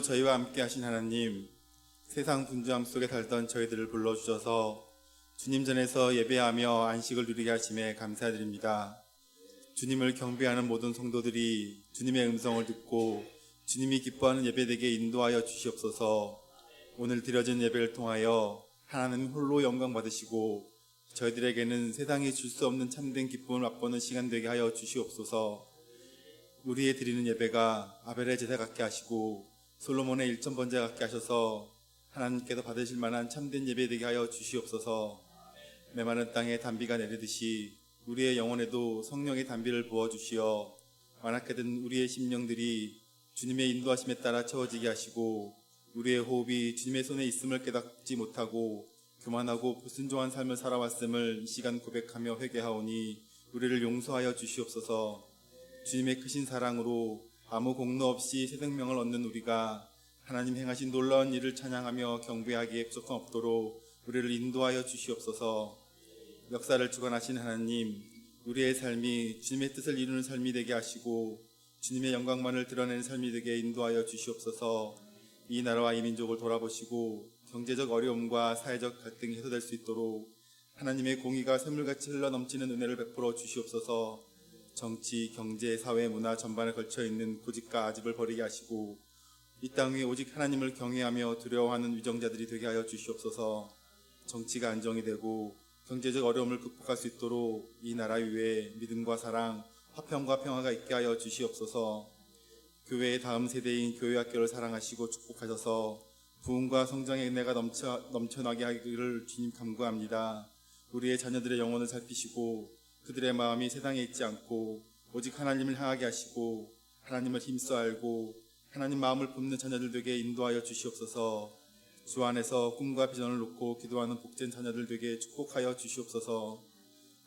저희와 함께 하신 하나님, 세상 분주함 속에 살던 저희들을 불러주셔서 주님 전에서 예배하며 안식을 누리게 하심에 감사드립니다. 주님을 경배하는 모든 성도들이 주님의 음성을 듣고 주님이 기뻐하는 예배되게 인도하여 주시옵소서. 오늘 드려진 예배를 통하여 하나님 홀로 영광 받으시고 저희들에게는 세상이 줄 수 없는 참된 기쁨을 맛보는 시간 되게 하여 주시옵소서. 우리의 드리는 예배가 아벨의 제사 같게 하시고 솔로몬의 1,000번제 같게 하셔서 하나님께서 받으실 만한 참된 예배 되게 하여 주시옵소서. 메마른 땅에 단비가 내리듯이 우리의 영혼에도 성령의 단비를 부어주시어 완악해 든 우리의 심령들이 주님의 인도하심에 따라 채워지게 하시고 우리의 호흡이 주님의 손에 있음을 깨닫지 못하고 교만하고 불순종한 삶을 살아왔음을 이 시간 고백하며 회개하오니 우리를 용서하여 주시옵소서. 주님의 크신 사랑으로 아무 공로 없이 새 생명을 얻는 우리가 하나님 행하신 놀라운 일을 찬양하며 경배하기에 부족함 없도록 우리를 인도하여 주시옵소서. 역사를 주관하신 하나님, 우리의 삶이 주님의 뜻을 이루는 삶이 되게 하시고 주님의 영광만을 드러내는 삶이 되게 인도하여 주시옵소서. 이 나라와 이 민족을 돌아보시고 경제적 어려움과 사회적 갈등이 해소될 수 있도록 하나님의 공의가 샘물같이 흘러넘치는 은혜를 베풀어 주시옵소서. 정치, 경제, 사회, 문화 전반에 걸쳐있는 고집과 아집을 버리게 하시고 이 땅 위에 오직 하나님을 경외하며 두려워하는 위정자들이 되게 하여 주시옵소서. 정치가 안정이 되고 경제적 어려움을 극복할 수 있도록 이 나라 위에 믿음과 사랑, 화평과 평화가 있게 하여 주시옵소서. 교회의 다음 세대인 교회학교를 사랑하시고 축복하셔서 부흥과 성장의 은혜가 넘쳐나게 하기를 주님 간구합니다. 우리의 자녀들의 영혼을 살피시고 그들의 마음이 세상에 있지 않고 오직 하나님을 향하게 하시고 하나님을 힘써 알고 하나님 마음을 품는 자녀들 되게 인도하여 주시옵소서. 주 안에서 꿈과 비전을 놓고 기도하는 복된 자녀들 되게 축복하여 주시옵소서.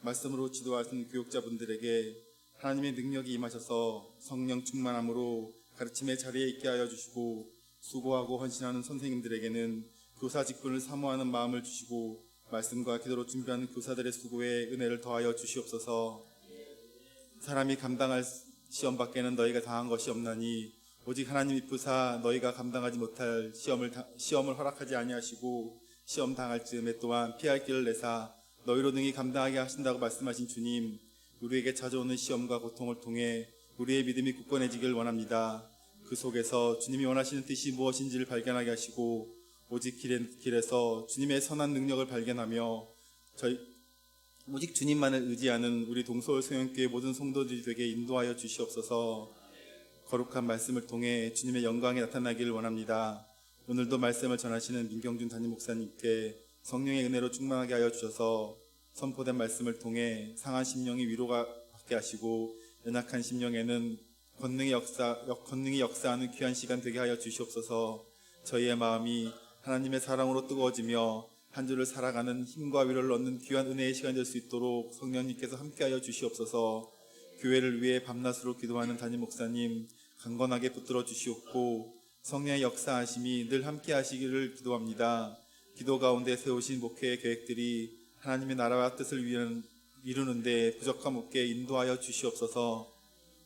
말씀으로 지도하신 교육자분들에게 하나님의 능력이 임하셔서 성령 충만함으로 가르침의 자리에 있게 하여 주시고 수고하고 헌신하는 선생님들에게는 교사 직분을 사모하는 마음을 주시고 말씀과 기도로 준비하는 교사들의 수고에 은혜를 더하여 주시옵소서. 사람이 감당할 시험 밖에는 너희가 당한 것이 없나니 오직 하나님이 부사 너희가 감당하지 못할 시험을 허락하지 아니하시고 시험 당할 즈음에 또한 피할 길을 내사 너희로 능히 감당하게 하신다고 말씀하신 주님, 우리에게 찾아오는 시험과 고통을 통해 우리의 믿음이 굳건해지길 원합니다. 그 속에서 주님이 원하시는 뜻이 무엇인지를 발견하게 하시고 오직 길에서 주님의 선한 능력을 발견하며 오직 주님만을 의지하는 우리 동서울 소영교회 모든 성도들이 되게 인도하여 주시옵소서. 거룩한 말씀을 통해 주님의 영광이 나타나기를 원합니다. 오늘도 말씀을 전하시는 민경준 담임 목사님께 성령의 은혜로 충만하게 하여 주셔서 선포된 말씀을 통해 상한 심령이 위로가 받게 하시고 연약한 심령에는 권능이 역사하는 귀한 시간 되게 하여 주시옵소서. 저희의 마음이 하나님의 사랑으로 뜨거워지며 한 주를 살아가는 힘과 위로를 얻는 귀한 은혜의 시간이 될 수 있도록 성령님께서 함께하여 주시옵소서. 교회를 위해 밤낮으로 기도하는 담임 목사님 강건하게 붙들어 주시옵고 성령의 역사하심이 늘 함께 하시기를 기도합니다. 기도 가운데 세우신 목회의 계획들이 하나님의 나라와 뜻을 이루는데 부족함 없게 인도하여 주시옵소서.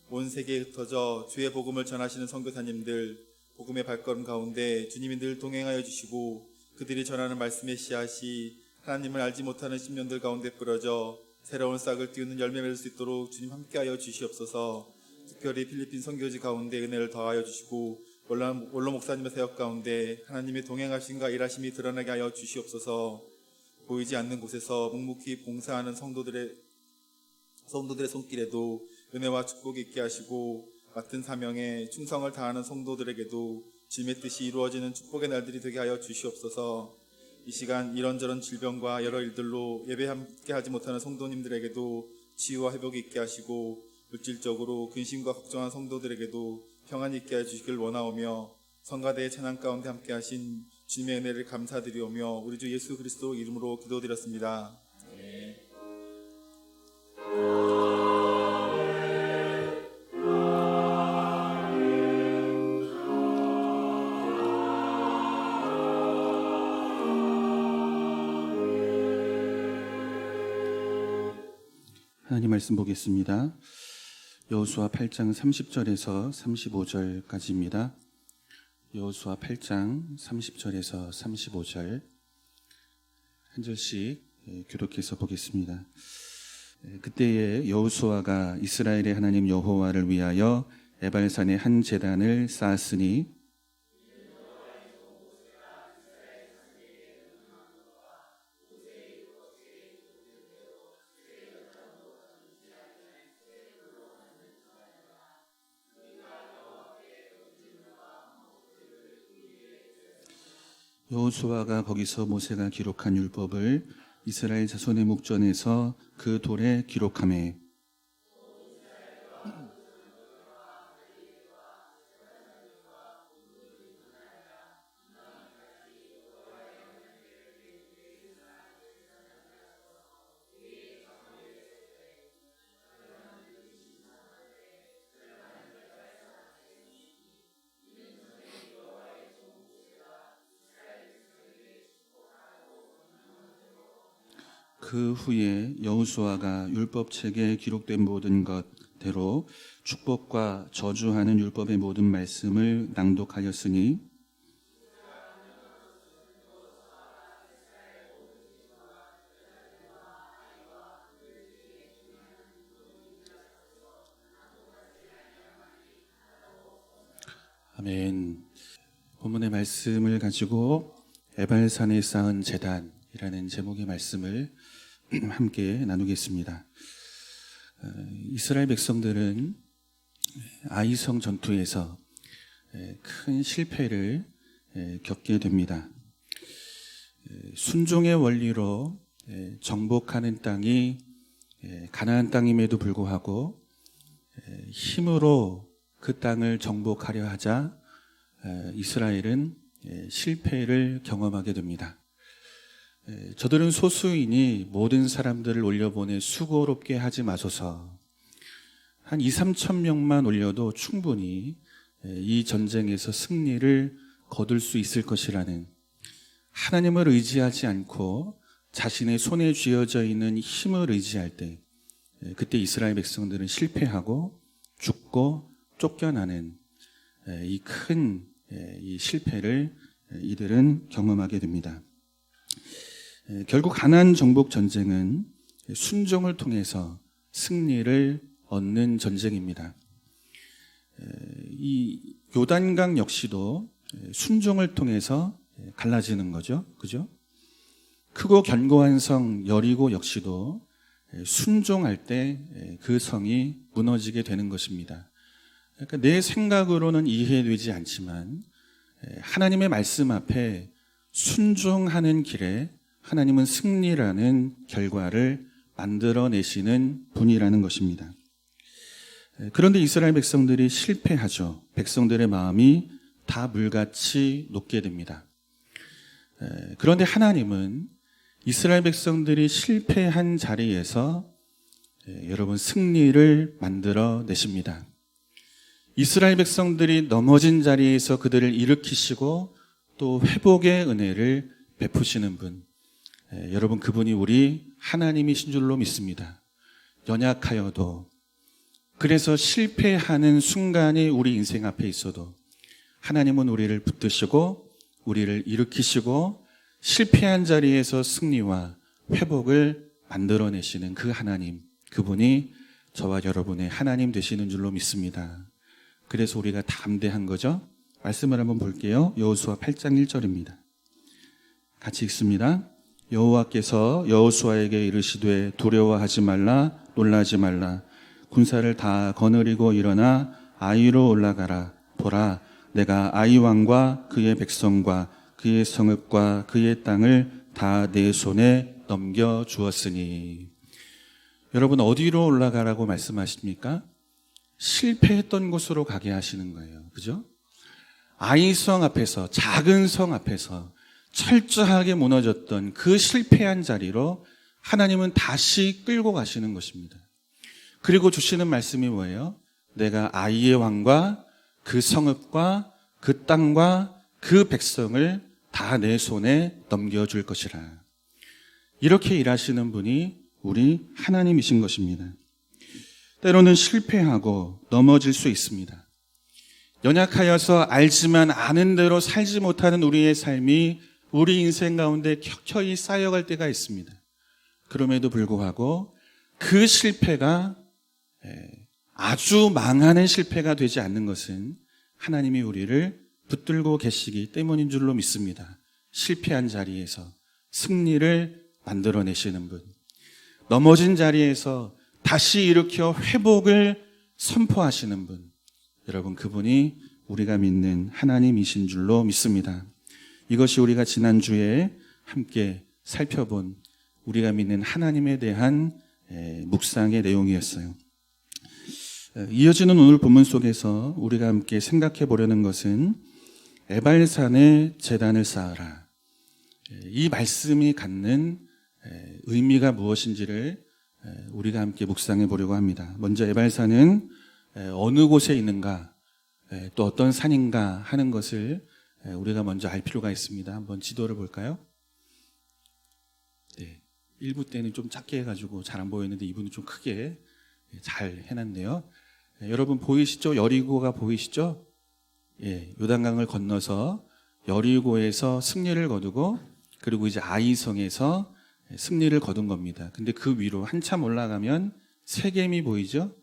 온 세계에 흩어져 주의 복음을 전하시는 선교사님들 복음의 발걸음 가운데 주님이 늘 동행하여 주시고 그들이 전하는 말씀의 씨앗이 하나님을 알지 못하는 심령들 가운데 뿌려져 새로운 싹을 띄우는 열매 맺을 수 있도록 주님 함께하여 주시옵소서. 특별히 필리핀 선교지 가운데 은혜를 더하여 주시고 원로 목사님의 사역 가운데 하나님의 동행하심과 일하심이 드러나게 하여 주시옵소서. 보이지 않는 곳에서 묵묵히 봉사하는 성도들의 손길에도 은혜와 축복이 있게 하시고 맡은 사명에 충성을 다하는 성도들에게도 주님의 뜻이 이루어지는 축복의 날들이 되게 하여 주시옵소서. 이 시간 이런저런 질병과 여러 일들로 예배 함께 하지 못하는 성도님들에게도 치유와 회복이 있게 하시고 물질적으로 근심과 걱정한 성도들에게도 평안이 있게 해주시길 원하오며 성가대의 찬양 가운데 함께 하신 주님의 은혜를 감사드리오며 우리 주 예수 그리스도 이름으로 기도드렸습니다. 하나님 말씀 보겠습니다. 여호수아 8장 30절에서 35절까지입니다. 여호수아 8장 30절에서 35절 한 절씩 교독해서 보겠습니다. 그때에 여호수아가 이스라엘의 하나님 여호와를 위하여 에발산에 한 제단을 쌓았으니 여호수아가 거기서 모세가 기록한 율법을 이스라엘 자손의 목전에서 그 돌에 기록하매 그 후에 여호수아가 율법책에 기록된 모든 것대로 축복과 저주하는 율법의 모든 말씀을 낭독하였으니 아멘. 본문의 말씀을 가지고 에발산에 쌓은 제단이라는 제목의 말씀을 함께 나누겠습니다. 이스라엘 백성들은 아이성 전투에서 큰 실패를 겪게 됩니다. 순종의 원리로 정복하는 땅이 가나안 땅임에도 불구하고 힘으로 그 땅을 정복하려 하자 이스라엘은 실패를 경험하게 됩니다. 저들은 소수이니 모든 사람들을 올려보내 수고롭게 하지 마소서. 한 2, 3천 명만 올려도 충분히 이 전쟁에서 승리를 거둘 수 있을 것이라는 하나님을 의지하지 않고 자신의 손에 쥐어져 있는 힘을 의지할 때 그때 이스라엘 백성들은 실패하고 죽고 쫓겨나는 이 큰 이 실패를 이들은 경험하게 됩니다. 결국 가나안 정복 전쟁은 순종을 통해서 승리를 얻는 전쟁입니다. 이 요단강 역시도 순종을 통해서 갈라지는 거죠. 그죠? 크고 견고한 성 여리고 역시도 순종할 때 그 성이 무너지게 되는 것입니다. 그러니까 내 생각으로는 이해되지 않지만 하나님의 말씀 앞에 순종하는 길에 하나님은 승리라는 결과를 만들어내시는 분이라는 것입니다. 그런데 이스라엘 백성들이 실패하죠. 백성들의 마음이 다 물같이 녹게 됩니다. 그런데 하나님은 이스라엘 백성들이 실패한 자리에서 여러분 승리를 만들어내십니다. 이스라엘 백성들이 넘어진 자리에서 그들을 일으키시고 또 회복의 은혜를 베푸시는 분, 여러분 그분이 우리 하나님이신 줄로 믿습니다. 연약하여도 그래서 실패하는 순간이 우리 인생 앞에 있어도 하나님은 우리를 붙드시고 우리를 일으키시고 실패한 자리에서 승리와 회복을 만들어내시는 그 하나님, 그분이 저와 여러분의 하나님 되시는 줄로 믿습니다. 그래서 우리가 담대한 거죠. 말씀을 한번 볼게요. 여호수아 8장 1절입니다. 같이 읽습니다. 여호와께서 여호수아에게 이르시되 두려워하지 말라 놀라지 말라 군사를 다 거느리고 일어나 아이로 올라가라. 보라 내가 아이 왕과 그의 백성과 그의 성읍과 그의 땅을 다 내 손에 넘겨주었으니. 여러분 어디로 올라가라고 말씀하십니까? 실패했던 곳으로 가게 하시는 거예요. 그죠? 아이성 앞에서, 작은 성 앞에서 철저하게 무너졌던 그 실패한 자리로 하나님은 다시 끌고 가시는 것입니다. 그리고 주시는 말씀이 뭐예요? 내가 아이의 왕과 그 성읍과 그 땅과 그 백성을 다 내 손에 넘겨줄 것이라. 이렇게 일하시는 분이 우리 하나님이신 것입니다. 때로는 실패하고 넘어질 수 있습니다. 연약하여서 알지만 아는 대로 살지 못하는 우리의 삶이 우리 인생 가운데 켜켜이 쌓여갈 때가 있습니다. 그럼에도 불구하고 그 실패가 아주 망하는 실패가 되지 않는 것은 하나님이 우리를 붙들고 계시기 때문인 줄로 믿습니다. 실패한 자리에서 승리를 만들어내시는 분, 넘어진 자리에서 다시 일으켜 회복을 선포하시는 분, 여러분, 그분이 우리가 믿는 하나님이신 줄로 믿습니다. 이것이 우리가 지난주에 함께 살펴본 우리가 믿는 하나님에 대한 묵상의 내용이었어요. 이어지는 오늘 본문 속에서 우리가 함께 생각해 보려는 것은 에발산에 제단을 쌓으라. 이 말씀이 갖는 의미가 무엇인지를 우리가 함께 묵상해 보려고 합니다. 먼저 에발산은 어느 곳에 있는가, 또 어떤 산인가 하는 것을 우리가 먼저 알 필요가 있습니다. 한번 지도를 볼까요? 네, 1부 때는 좀 작게 해가지고 잘 안 보였는데 2부는 좀 크게 잘 해놨네요. 여러분 보이시죠? 여리고가 보이시죠? 예, 요단강을 건너서 여리고에서 승리를 거두고 그리고 이제 아이성에서 승리를 거둔 겁니다. 근데 그 위로 한참 올라가면 세겜이 보이죠?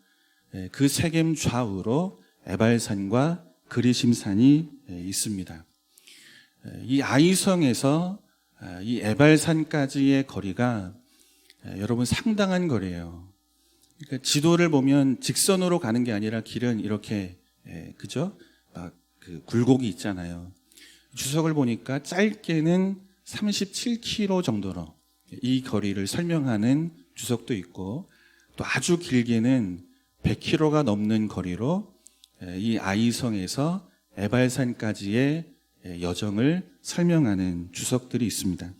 그 세겜 좌우로 에발산과 그리심산이 있습니다. 이 아이성에서 이 에발산까지의 거리가 여러분 상당한 거리예요. 그러니까 지도를 보면 직선으로 가는 게 아니라 길은 이렇게 그죠? 그 굴곡이 있잖아요. 주석을 보니까 짧게는 37km 정도로 이 거리를 설명하는 주석도 있고 또 아주 길게는 100km가 넘는 거리로 이 아이성에서 에발산까지의 여정을 설명하는 주석들이 있습니다.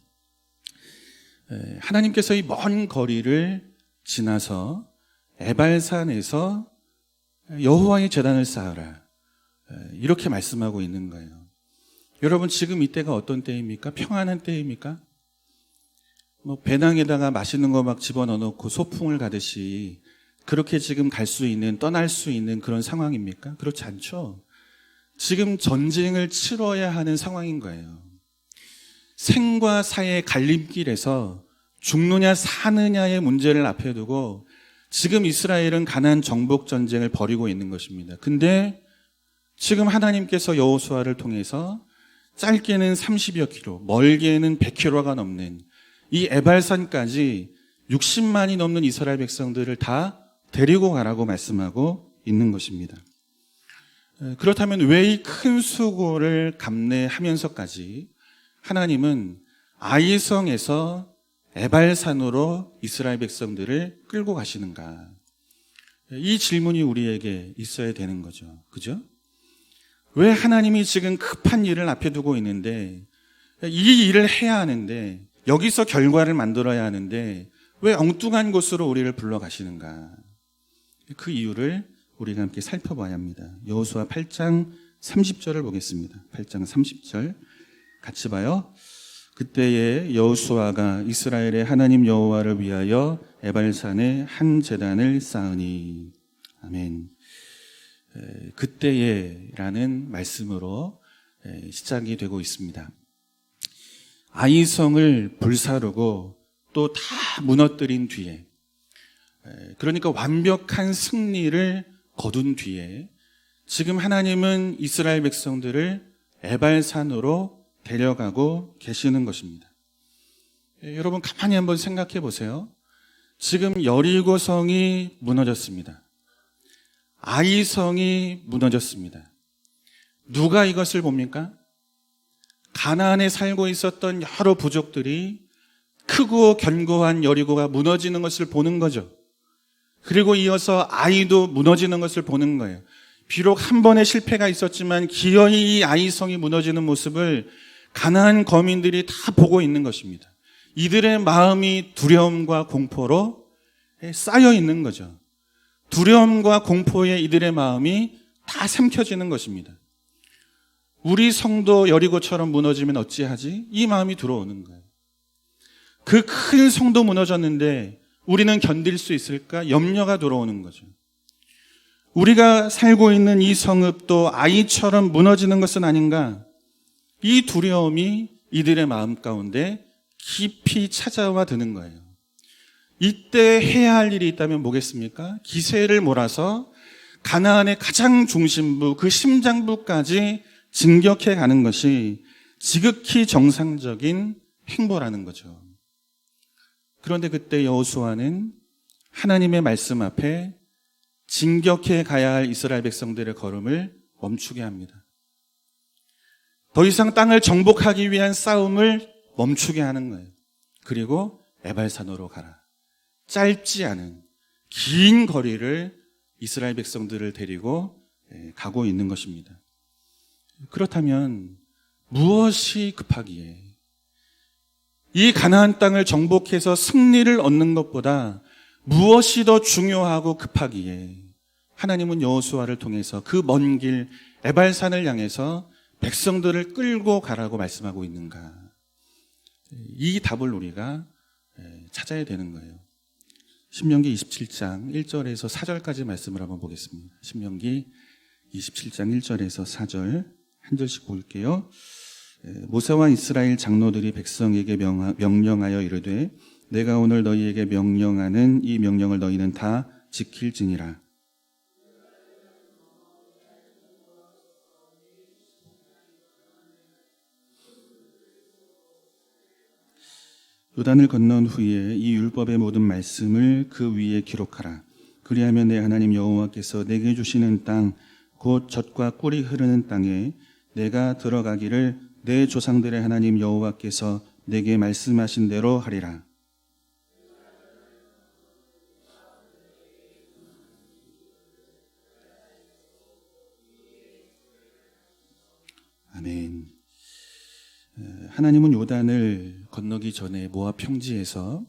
하나님께서 이 먼 거리를 지나서 에발산에서 여호와의 제단을 쌓으라, 이렇게 말씀하고 있는 거예요. 여러분, 지금 이때가 어떤 때입니까? 평안한 때입니까? 배낭에다가 맛있는 거 막 집어넣어 놓고 소풍을 가듯이 그렇게 지금 갈 수 있는, 떠날 수 있는 그런 상황입니까? 그렇지 않죠. 지금 전쟁을 치러야 하는 상황인 거예요. 생과 사의 갈림길에서 죽느냐 사느냐의 문제를 앞에 두고 지금 이스라엘은 가나안 정복 전쟁을 벌이고 있는 것입니다. 근데 지금 하나님께서 여호수아를 통해서 짧게는 30여 킬로, 멀게는 100킬로가 넘는 이 에발산까지 60만이 넘는 이스라엘 백성들을 다 데리고 가라고 말씀하고 있는 것입니다. 그렇다면 왜 이 큰 수고를 감내하면서까지 하나님은 아이성에서 에발산으로 이스라엘 백성들을 끌고 가시는가? 이 질문이 우리에게 있어야 되는 거죠. 그죠? 왜 하나님이 지금 급한 일을 앞에 두고 있는데, 이 일을 해야 하는데, 여기서 결과를 만들어야 하는데 왜 엉뚱한 곳으로 우리를 불러가시는가? 그 이유를 우리가 함께 살펴봐야 합니다. 여호수아 8장 30절을 보겠습니다. 8장 30절 같이 봐요. 그때에 여호수아가 이스라엘의 하나님 여호와를 위하여 에발산에 한 제단을 쌓으니. 아멘. 그때에라는 말씀으로 시작이 되고 있습니다. 아이성을 불사르고 또 다 무너뜨린 뒤에, 그러니까 완벽한 승리를 거둔 뒤에 지금 하나님은 이스라엘 백성들을 에발산으로 데려가고 계시는 것입니다. 여러분 가만히 한번 생각해 보세요. 지금 여리고성이 무너졌습니다. 아이성이 무너졌습니다. 누가 이것을 봅니까? 가나안에 살고 있었던 여러 부족들이 크고 견고한 여리고가 무너지는 것을 보는 거죠. 그리고 이어서 아이도 무너지는 것을 보는 거예요. 비록 한 번의 실패가 있었지만 기어이 이 아이성이 무너지는 모습을 가나안 거민들이 다 보고 있는 것입니다. 이들의 마음이 두려움과 공포로 쌓여 있는 거죠. 두려움과 공포에 이들의 마음이 다 삼켜지는 것입니다. 우리 성도 여리고처럼 무너지면 어찌하지? 이 마음이 들어오는 거예요. 그 큰 성도 무너졌는데 우리는 견딜 수 있을까? 염려가 들어오는 거죠. 우리가 살고 있는 이 성읍도 아이처럼 무너지는 것은 아닌가? 이 두려움이 이들의 마음 가운데 깊이 찾아와 드는 거예요. 이때 해야 할 일이 있다면 뭐겠습니까? 기세를 몰아서 가나안의 가장 중심부, 그 심장부까지 진격해 가는 것이 지극히 정상적인 행보라는 거죠. 그런데 그때 여호수아는 하나님의 말씀 앞에 진격해 가야 할 이스라엘 백성들의 걸음을 멈추게 합니다. 더 이상 땅을 정복하기 위한 싸움을 멈추게 하는 거예요. 그리고 에발산으로 가라. 짧지 않은 긴 거리를 이스라엘 백성들을 데리고 가고 있는 것입니다. 그렇다면 무엇이 급하기에 이 가나안 땅을 정복해서 승리를 얻는 것보다 무엇이 더 중요하고 급하기에 하나님은 여호수아를 통해서 그 먼 길 에발산을 향해서 백성들을 끌고 가라고 말씀하고 있는가? 이 답을 우리가 찾아야 되는 거예요. 신명기 27장 1절에서 4절까지 말씀을 한번 보겠습니다. 신명기 27장 1절에서 4절 한 절씩 볼게요. 모세와 이스라엘 장로들이 백성에게 명령하여 이르되 내가 오늘 너희에게 명령하는 이 명령을 너희는 다 지킬지니라. 요단을 건넌 후에 이 율법의 모든 말씀을 그 위에 기록하라. 그리하면 내 하나님 여호와께서 내게 주시는 땅, 곧 젖과 꿀이 흐르는 땅에 내가 들어가기를 내 조상들의 하나님 여호와께서 내게 말씀하신 대로 하리라. 아멘. 하나님은 요단을 건너기 전에 모압 평지에서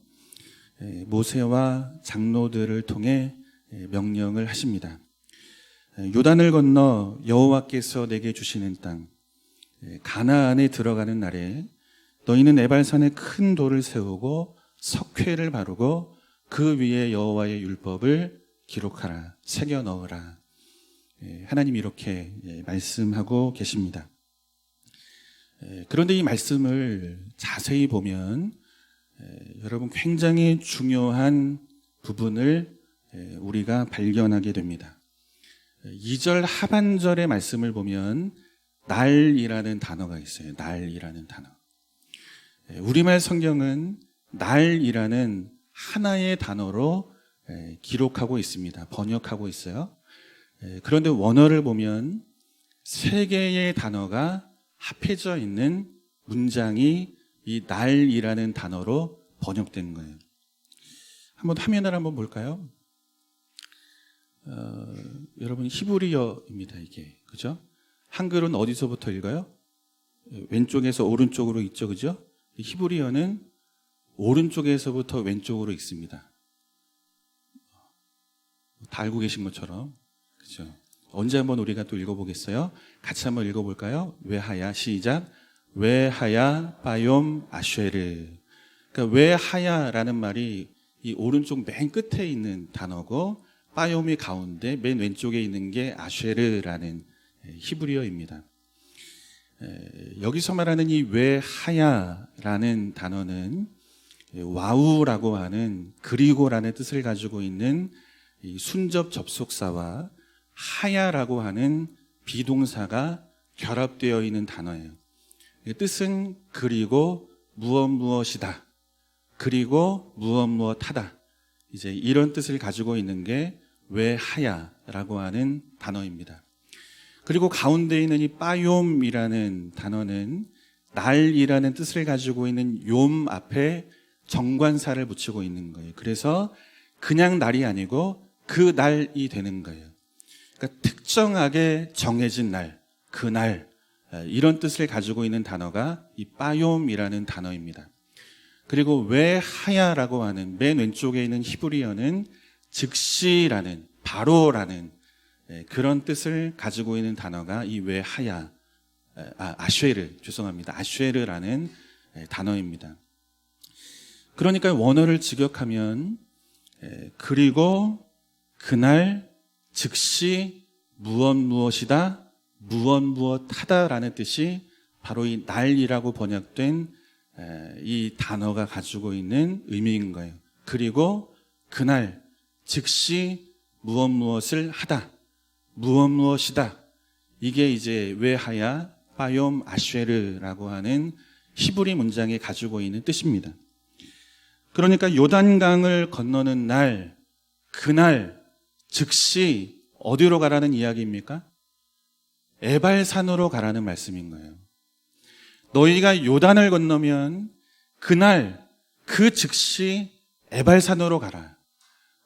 모세와 장로들을 통해 명령을 하십니다. 요단을 건너 여호와께서 내게 주시는 땅 가나안에 들어가는 날에 너희는 에발산에 큰 돌을 세우고 석회를 바르고 그 위에 여호와의 율법을 기록하라, 새겨 넣으라. 하나님이 이렇게 말씀하고 계십니다. 그런데 이 말씀을 자세히 보면 여러분 굉장히 중요한 부분을 우리가 발견하게 됩니다. 2절 하반절의 말씀을 보면 날이라는 단어가 있어요. 날이라는 단어. 우리말 성경은 날이라는 하나의 단어로 기록하고 있습니다. 번역하고 있어요. 그런데 원어를 보면 세 개의 단어가 합해져 있는 문장이 이 날이라는 단어로 번역된 거예요. 한번 화면을 한번 볼까요? 여러분 히브리어입니다. 이게 그죠? 한글은 어디서부터 읽어요? 왼쪽에서 오른쪽으로 있죠, 그죠? 히브리어는 오른쪽에서부터 왼쪽으로 읽습니다. 다 알고 계신 것처럼 그죠? 언제 한번 우리가 또 읽어보겠어요? 같이 한번 읽어볼까요? 외하야 시작. 외하야 바욤 아쉐르. 그러니까 외하야라는 말이 이 오른쪽 맨 끝에 있는 단어고 바욤이 가운데 맨 왼쪽에 있는 게 아쉐르라는 히브리어입니다. 여기서 말하는 이 외하야라는 단어는 와우라고 하는 그리고라는 뜻을 가지고 있는 이 순접 접속사와 하야라고 하는 비동사가 결합되어 있는 단어예요. 뜻은 그리고 무엇이다. 그리고 무엇하다. 이제 이런 뜻을 가지고 있는 게 외하야라고 하는 단어입니다. 그리고 가운데 있는 이 빠욤이라는 단어는 날이라는 뜻을 가지고 있는 욤 앞에 정관사를 붙이고 있는 거예요. 그래서 그냥 날이 아니고 그 날이 되는 거예요. 그러니까 특정하게 정해진 날, 그날 이런 뜻을 가지고 있는 단어가 이 빠욤이라는 단어입니다. 그리고 외하야라고 하는 맨 왼쪽에 있는 히브리어는 즉시라는 바로라는 그런 뜻을 가지고 있는 단어가 이 외하야 아쉐르라는 단어입니다. 그러니까 원어를 직역하면 그리고 그날 즉시 무엇이다, 무엇하다라는 뜻이 바로 이 날이라고 번역된 이 단어가 가지고 있는 의미인 거예요. 그리고 그날 즉시 무엇을 하다, 무엇이다. 이게 이제 외하야 바욤 아쉐르라고 하는 히브리 문장이 가지고 있는 뜻입니다. 그러니까 요단강을 건너는 날, 그날 즉시 어디로 가라는 이야기입니까? 에발산으로 가라는 말씀인 거예요. 너희가 요단을 건너면 그날 그 즉시 에발산으로 가라.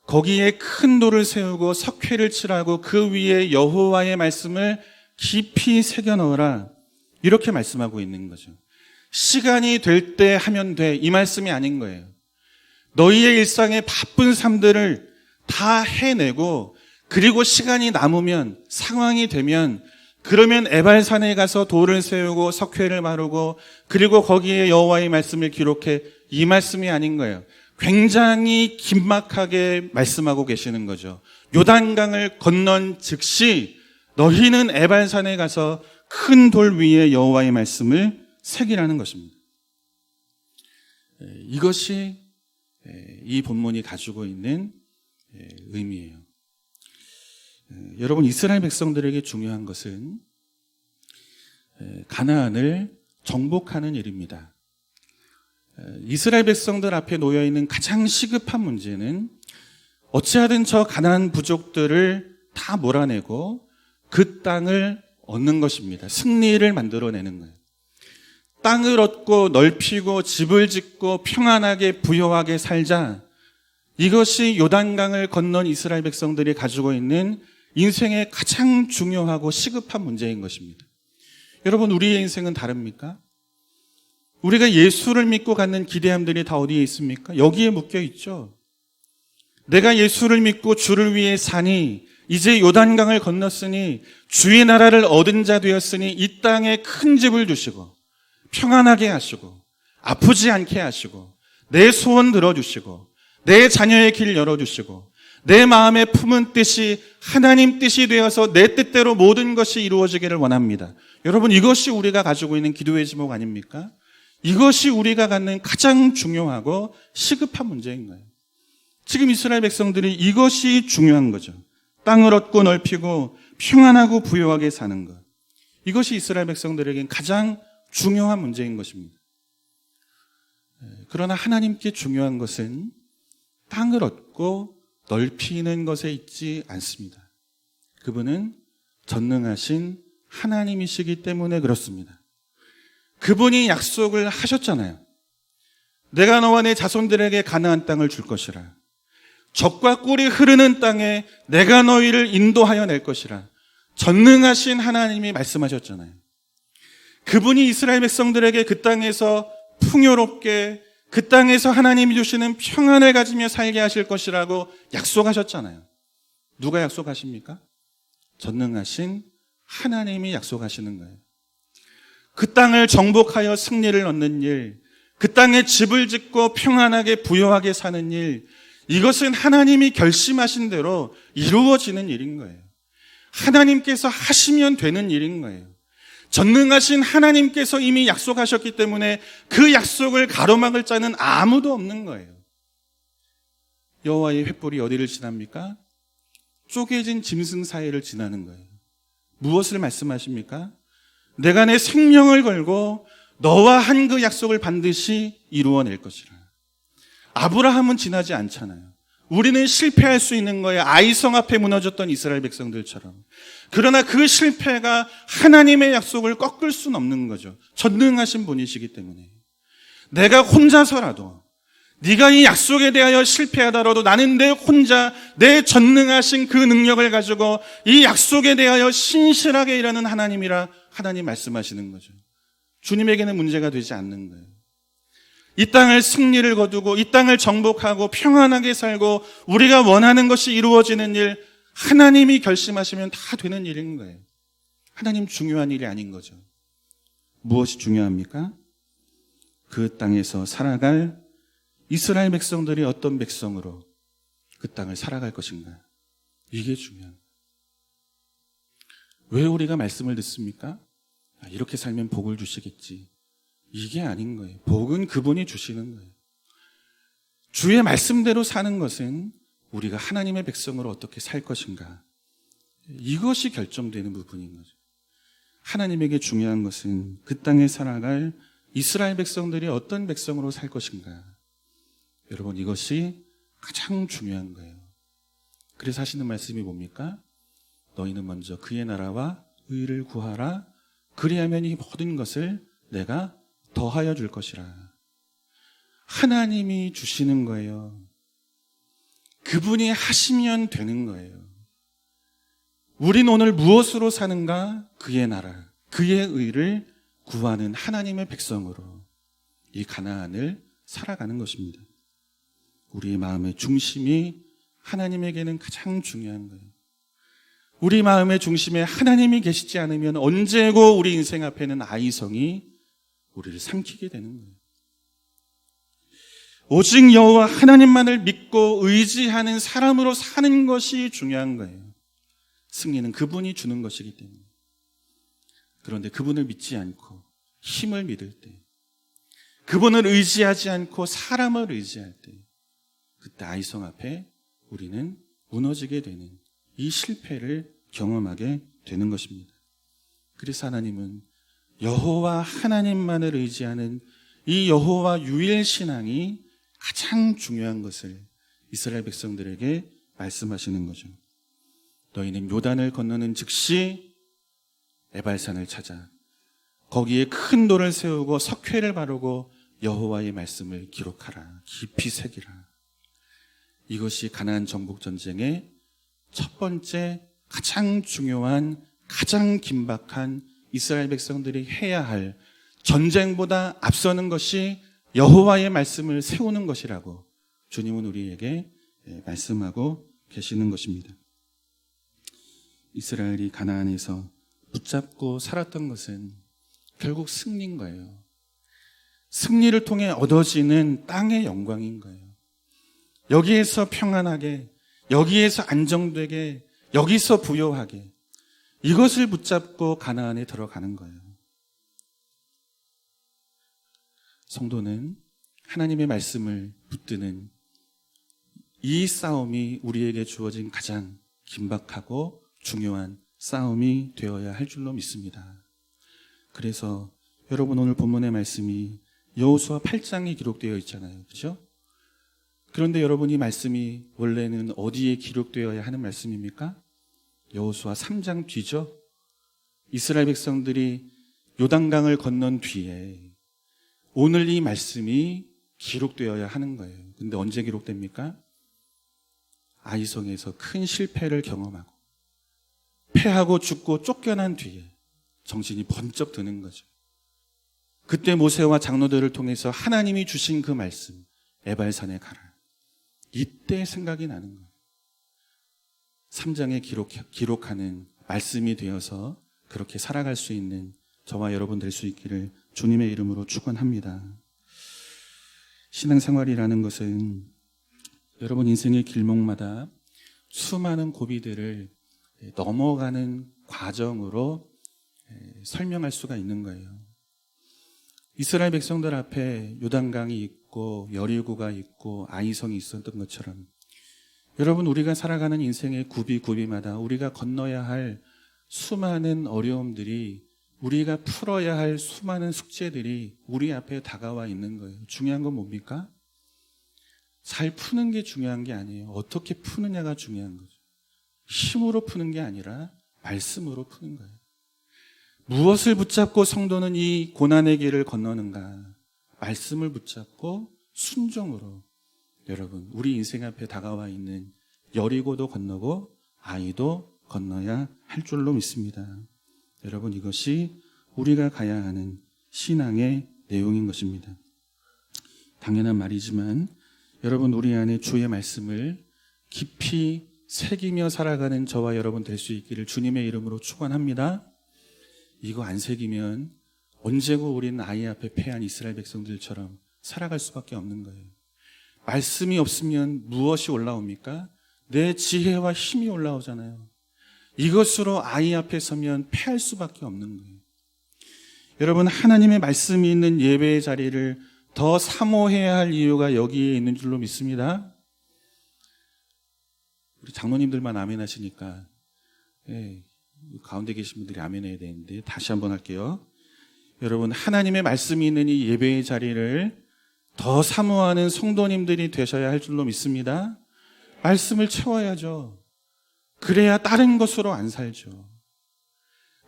거기에 큰 돌을 세우고 석회를 칠하고 그 위에 여호와의 말씀을 깊이 새겨 넣어라. 이렇게 말씀하고 있는 거죠. 시간이 될 때 하면 돼. 이 말씀이 아닌 거예요. 너희의 일상의 바쁜 삶들을 다 해내고 그리고 시간이 남으면, 상황이 되면, 그러면 에발산에 가서 돌을 세우고 석회를 마르고 그리고 거기에 여호와의 말씀을 기록해. 이 말씀이 아닌 거예요. 굉장히 긴막하게 말씀하고 계시는 거죠. 요단강을 건넌 즉시 너희는 에발산에 가서 큰 돌 위에 여호와의 말씀을 새기라는 것입니다. 이것이 이 본문이 가지고 있는 의미예요. 여러분, 이스라엘 백성들에게 중요한 것은 가나안을 정복하는 일입니다. 이스라엘 백성들 앞에 놓여있는 가장 시급한 문제는 어찌하든 저 가나안 부족들을 다 몰아내고 그 땅을 얻는 것입니다. 승리를 만들어내는 거예요. 땅을 얻고 넓히고 집을 짓고 평안하게 부유하게 살자. 이것이 요단강을 건넌 이스라엘 백성들이 가지고 있는 인생의 가장 중요하고 시급한 문제인 것입니다. 여러분, 우리의 인생은 다릅니까? 우리가 예수를 믿고 갖는 기대함들이 다 어디에 있습니까? 여기에 묶여 있죠. 내가 예수를 믿고 주를 위해 사니, 이제 요단강을 건넜으니, 주의 나라를 얻은 자 되었으니 이 땅에 큰 집을 주시고 평안하게 하시고 아프지 않게 하시고 내 소원 들어주시고 내 자녀의 길 열어주시고 내 마음에 품은 뜻이 하나님 뜻이 되어서 내 뜻대로 모든 것이 이루어지기를 원합니다. 여러분, 이것이 우리가 가지고 있는 기도의 제목 아닙니까? 이것이 우리가 갖는 가장 중요하고 시급한 문제인 거예요. 지금 이스라엘 백성들이 이것이 중요한 거죠. 땅을 얻고 넓히고 평안하고 부유하게 사는 것. 이것이 이스라엘 백성들에겐 가장 중요한 문제인 것입니다. 그러나 하나님께 중요한 것은 땅을 얻고 넓히는 것에 있지 않습니다. 그분은 전능하신 하나님이시기 때문에 그렇습니다. 그분이 약속을 하셨잖아요. 내가 너와 내 자손들에게 가나안 땅을 줄 것이라. 젖과 꿀이 흐르는 땅에 내가 너희를 인도하여 낼 것이라. 전능하신 하나님이 말씀하셨잖아요. 그분이 이스라엘 백성들에게 그 땅에서 풍요롭게, 그 땅에서 하나님이 주시는 평안을 가지며 살게 하실 것이라고 약속하셨잖아요. 누가 약속하십니까? 전능하신 하나님이 약속하시는 거예요. 그 땅을 정복하여 승리를 얻는 일, 그 땅에 집을 짓고 평안하게 부유하게 사는 일, 이것은 하나님이 결심하신 대로 이루어지는 일인 거예요. 하나님께서 하시면 되는 일인 거예요. 전능하신 하나님께서 이미 약속하셨기 때문에 그 약속을 가로막을 자는 아무도 없는 거예요. 여호와의 횃불이 어디를 지납니까? 쪼개진 짐승 사이를 지나는 거예요. 무엇을 말씀하십니까? 내가 내 생명을 걸고 너와 한 그 약속을 반드시 이루어낼 것이라. 아브라함은 지나지 않잖아요. 우리는 실패할 수 있는 거예요. 아이성 앞에 무너졌던 이스라엘 백성들처럼. 그러나 그 실패가 하나님의 약속을 꺾을 수는 없는 거죠. 전능하신 분이시기 때문에. 내가 혼자서라도, 네가 이 약속에 대하여 실패하더라도 나는 내 혼자 내 전능하신 그 능력을 가지고 이 약속에 대하여 신실하게 일하는 하나님이라 하나님 말씀하시는 거죠. 주님에게는 문제가 되지 않는 거예요. 이 땅을 승리를 거두고 이 땅을 정복하고 평안하게 살고 우리가 원하는 것이 이루어지는 일, 하나님이 결심하시면 다 되는 일인 거예요. 하나님 중요한 일이 아닌 거죠. 무엇이 중요합니까? 그 땅에서 살아갈 이스라엘 백성들이 어떤 백성으로 그 땅을 살아갈 것인가? 이게 중요한 거예요. 왜 우리가 말씀을 듣습니까? 이렇게 살면 복을 주시겠지. 이게 아닌 거예요. 복은 그분이 주시는 거예요. 주의 말씀대로 사는 것은 우리가 하나님의 백성으로 어떻게 살 것인가, 이것이 결정되는 부분인 거죠. 하나님에게 중요한 것은 그 땅에 살아갈 이스라엘 백성들이 어떤 백성으로 살 것인가. 여러분, 이것이 가장 중요한 거예요. 그래서 하시는 말씀이 뭡니까? 너희는 먼저 그의 나라와 의를 구하라. 그리하면 이 모든 것을 내가 더하여 줄 것이라. 하나님이 주시는 거예요. 그분이 하시면 되는 거예요. 우린 오늘 무엇으로 사는가? 그의 나라, 그의 의를 구하는 하나님의 백성으로 이 가나안을 살아가는 것입니다. 우리의 마음의 중심이 하나님에게는 가장 중요한 거예요. 우리 마음의 중심에 하나님이 계시지 않으면 언제고 우리 인생 앞에는 아이성이 우리를 삼키게 되는 거예요. 오직 여호와 하나님만을 믿고 의지하는 사람으로 사는 것이 중요한 거예요. 승리는 그분이 주는 것이기 때문에. 그런데 그분을 믿지 않고 힘을 믿을 때, 그분을 의지하지 않고 사람을 의지할 때, 그때 아이성 앞에 우리는 무너지게 되는 이 실패를 경험하게 되는 것입니다. 그래서 하나님은 여호와 하나님만을 의지하는 이 여호와 유일 신앙이 가장 중요한 것을 이스라엘 백성들에게 말씀하시는 거죠. 너희는 요단을 건너는 즉시 에발산을 찾아 거기에 큰 돌을 세우고 석회를 바르고 여호와의 말씀을 기록하라. 깊이 새기라. 이것이 가나안 정복 전쟁의 첫 번째 가장 중요한, 가장 긴박한 이스라엘 백성들이 해야 할 전쟁보다 앞서는 것이 여호와의 말씀을 세우는 것이라고 주님은 우리에게 말씀하고 계시는 것입니다. 이스라엘이 가나안에서 붙잡고 살았던 것은 결국 승리인 거예요. 승리를 통해 얻어지는 땅의 영광인 거예요. 여기에서 평안하게, 여기에서 안정되게, 여기서 부요하게, 이것을 붙잡고 가나안에 들어가는 거예요. 성도는 하나님의 말씀을 붙드는 이 싸움이 우리에게 주어진 가장 긴박하고 중요한 싸움이 되어야 할 줄로 믿습니다. 그래서 여러분, 오늘 본문의 말씀이 여호수아 8장에 기록되어 있잖아요. 그렇죠? 그런데 여러분, 이 말씀이 원래는 어디에 기록되어야 하는 말씀입니까? 여호수아 3장 뒤죠. 이스라엘 백성들이 요단강을 건넌 뒤에 오늘 이 말씀이 기록되어야 하는 거예요. 근데 언제 기록됩니까? 아이성에서 큰 실패를 경험하고 패하고 죽고 쫓겨난 뒤에 정신이 번쩍 드는 거죠. 그때 모세와 장로들을 통해서 하나님이 주신 그 말씀, 에발산에 가라. 이때 생각이 나는 거예요. 3장에 기록하는 말씀이 되어서 그렇게 살아갈 수 있는 저와 여러분 될 수 있기를 주님의 이름으로 축원합니다. 신앙생활이라는 것은 여러분 인생의 길목마다 수많은 고비들을 넘어가는 과정으로 설명할 수가 있는 거예요. 이스라엘 백성들 앞에 요단강이 있고 여리고가 있고 아이성이 있었던 것처럼 여러분, 우리가 살아가는 인생의 구비마다 우리가 건너야 할 수많은 어려움들이, 우리가 풀어야 할 수많은 숙제들이 우리 앞에 다가와 있는 거예요. 중요한 건 뭡니까? 잘 푸는 게 중요한 게 아니에요. 어떻게 푸느냐가 중요한 거죠. 힘으로 푸는 게 아니라 말씀으로 푸는 거예요. 무엇을 붙잡고 성도는 이 고난의 길을 건너는가? 말씀을 붙잡고 순종으로 여러분, 우리 인생 앞에 다가와 있는 여리고도 건너고 아이도 건너야 할 줄로 믿습니다. 여러분, 이것이 우리가 가야 하는 신앙의 내용인 것입니다. 당연한 말이지만 여러분, 우리 안에 주의 말씀을 깊이 새기며 살아가는 저와 여러분 될 수 있기를 주님의 이름으로 축원합니다. 이거 안 새기면 언제고 우리는 아이 앞에 패한 이스라엘 백성들처럼 살아갈 수밖에 없는 거예요. 말씀이 없으면 무엇이 올라옵니까? 내 지혜와 힘이 올라오잖아요. 이것으로 아이 앞에 서면 패할 수밖에 없는 거예요. 여러분, 하나님의 말씀이 있는 예배의 자리를 더 사모해야 할 이유가 여기에 있는 줄로 믿습니다. 우리 장로님들만 아멘 하시니까 가운데 계신 분들이 아멘 해야 되는데 다시 한번 할게요. 여러분, 하나님의 말씀이 있는 이 예배의 자리를 더 사모하는 성도님들이 되셔야 할 줄로 믿습니다. 말씀을 채워야죠. 그래야 다른 것으로 안 살죠.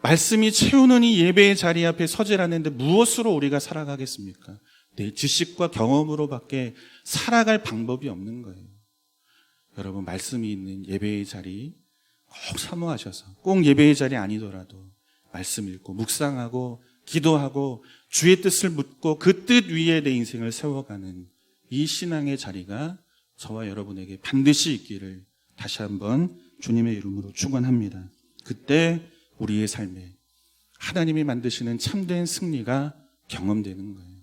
말씀이 채우는 이 예배의 자리 앞에 서지라는데 무엇으로 우리가 살아가겠습니까? 내 지식과 경험으로밖에 살아갈 방법이 없는 거예요. 여러분, 말씀이 있는 예배의 자리 꼭 사모하셔서, 꼭 예배의 자리 아니더라도 말씀 읽고 묵상하고 기도하고 주의 뜻을 묻고 그 뜻 위에 내 인생을 세워가는 이 신앙의 자리가 저와 여러분에게 반드시 있기를 다시 한번 주님의 이름으로 축원합니다. 그때 우리의 삶에 하나님이 만드시는 참된 승리가 경험되는 거예요.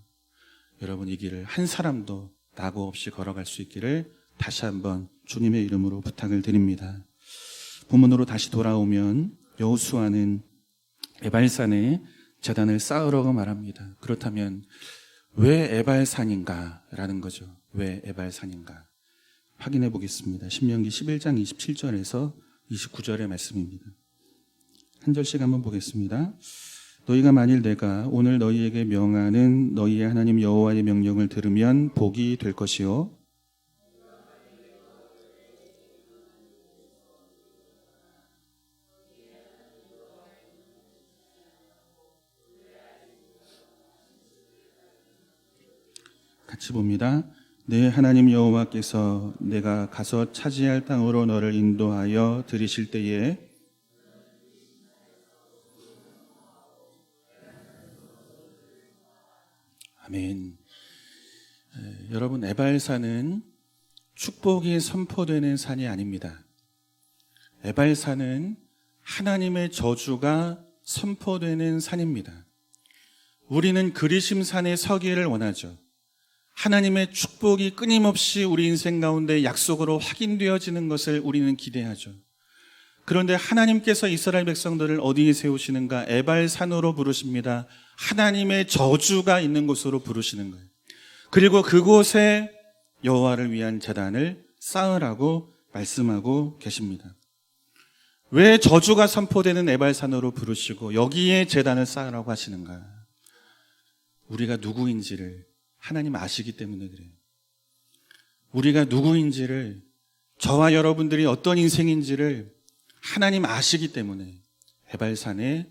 여러분, 이 길을 한 사람도 낙오 없이 걸어갈 수 있기를 다시 한번 주님의 이름으로 부탁을 드립니다. 본문으로 다시 돌아오면 여호수아는 에발산에 제단을 쌓으라고 말합니다. 그렇다면 왜 에발산인가라는 거죠. 왜 에발산인가? 확인해 보겠습니다. 신명기 11장 27절에서 29절의 말씀입니다. 한 절씩 한번 보겠습니다. 너희가 만일 내가 오늘 너희에게 명하는 너희의 하나님 여호와의 명령을 들으면 복이 될 것이요. 같이 봅니다. 내 하나님 여호와께서 내가 가서 차지할 땅으로 너를 인도하여 들이실 때에 아멘. 여러분, 에발산은 축복이 선포되는 산이 아닙니다. 에발산은 하나님의 저주가 선포되는 산입니다. 우리는 그리심산에 서기를 원하죠. 하나님의 축복이 끊임없이 우리 인생 가운데 약속으로 확인되어지는 것을 우리는 기대하죠. 그런데 하나님께서 이스라엘 백성들을 어디에 세우시는가? 에발산으로 부르십니다. 하나님의 저주가 있는 곳으로 부르시는 거예요. 그리고 그곳에 여호와를 위한 제단을 쌓으라고 말씀하고 계십니다. 왜 저주가 선포되는 에발산으로 부르시고 여기에 제단을 쌓으라고 하시는가? 우리가 누구인지를 하나님 아시기 때문에 그래요. 우리가 누구인지를, 저와 여러분들이 어떤 인생인지를 하나님 아시기 때문에 에발산에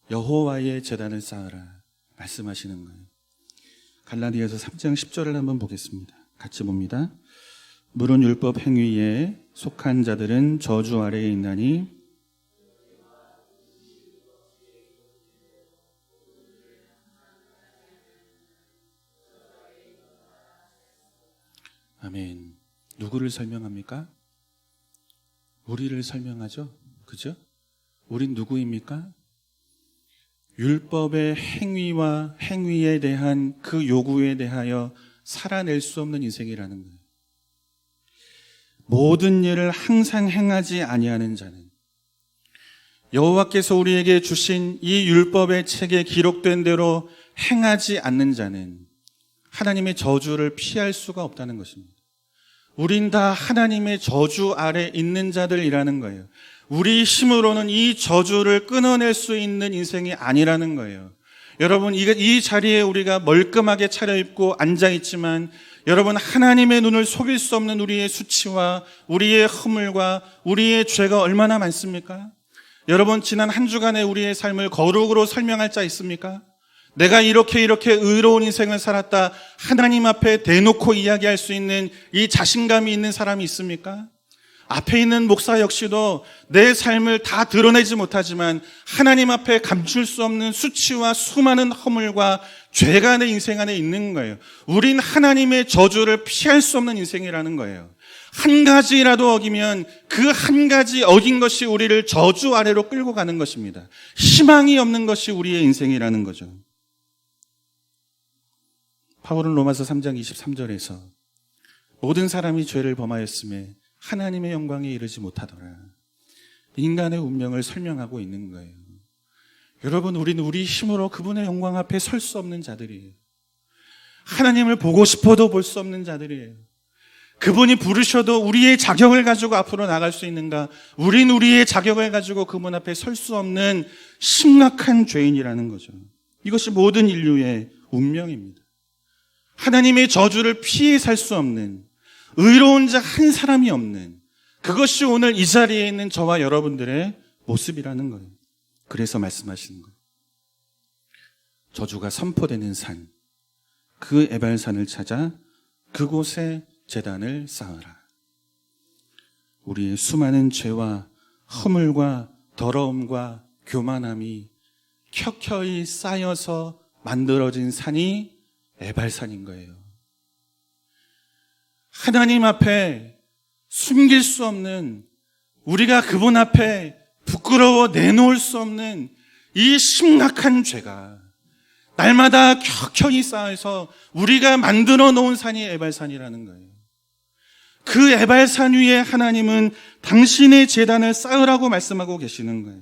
여호와의 제단을 쌓으라 말씀하시는 거예요. 갈라디아서 3장 10절을 한번 보겠습니다. 같이 봅니다. 물은 율법 행위에 속한 자들은 저주 아래에 있나니 아멘. 누구를 설명합니까? 우리를 설명하죠. 그죠? 우린 누구입니까? 율법의 행위와 행위에 대한 그 요구에 대하여 살아낼 수 없는 인생이라는 거예요. 모든 일을 항상 행하지 아니하는 자는, 여호와께서 우리에게 주신 이 율법의 책에 기록된 대로 행하지 않는 자는 하나님의 저주를 피할 수가 없다는 것입니다. 우린 다 하나님의 저주 아래 있는 자들이라는 거예요. 우리 힘으로는 이 저주를 끊어낼 수 있는 인생이 아니라는 거예요. 여러분, 이 자리에 우리가 멀끔하게 차려입고 앉아있지만 여러분, 하나님의 눈을 속일 수 없는 우리의 수치와 우리의 허물과 우리의 죄가 얼마나 많습니까? 여러분, 지난 한 주간의 우리의 삶을 거룩으로 설명할 자 있습니까? 내가 이렇게 의로운 인생을 살았다, 하나님 앞에 대놓고 이야기할 수 있는 이 자신감이 있는 사람이 있습니까? 앞에 있는 목사 역시도 내 삶을 다 드러내지 못하지만 하나님 앞에 감출 수 없는 수치와 수많은 허물과 죄가 내 인생 안에 있는 거예요. 우린 하나님의 저주를 피할 수 없는 인생이라는 거예요. 한 가지라도 어기면 그 한 가지 어긴 것이 우리를 저주 아래로 끌고 가는 것입니다. 희망이 없는 것이 우리의 인생이라는 거죠. 바울은 로마서 3장 23절에서 모든 사람이 죄를 범하였음에 하나님의 영광에 이르지 못하더라. 인간의 운명을 설명하고 있는 거예요. 여러분, 우리는 우리 힘으로 그분의 영광 앞에 설 수 없는 자들이에요. 하나님을 보고 싶어도 볼 수 없는 자들이에요. 그분이 부르셔도 우리의 자격을 가지고 앞으로 나갈 수 있는가? 우린 우리의 자격을 가지고 그분 앞에 설 수 없는 심각한 죄인이라는 거죠. 이것이 모든 인류의 운명입니다. 하나님의 저주를 피해 살 수 없는, 의로운 자 한 사람이 없는, 그것이 오늘 이 자리에 있는 저와 여러분들의 모습이라는 거예요. 그래서 말씀하시는 거예요. 저주가 선포되는 산, 그 에발산을 찾아 그곳에 제단을 쌓으라. 우리의 수많은 죄와 허물과 더러움과 교만함이 켜켜이 쌓여서 만들어진 산이 에발산인 거예요. 하나님 앞에 숨길 수 없는, 우리가 그분 앞에 부끄러워 내놓을 수 없는 이 심각한 죄가 날마다 켜켜이 쌓여서 우리가 만들어 놓은 산이 에발산이라는 거예요. 그 에발산 위에 하나님은 당신의 제단을 쌓으라고 말씀하고 계시는 거예요.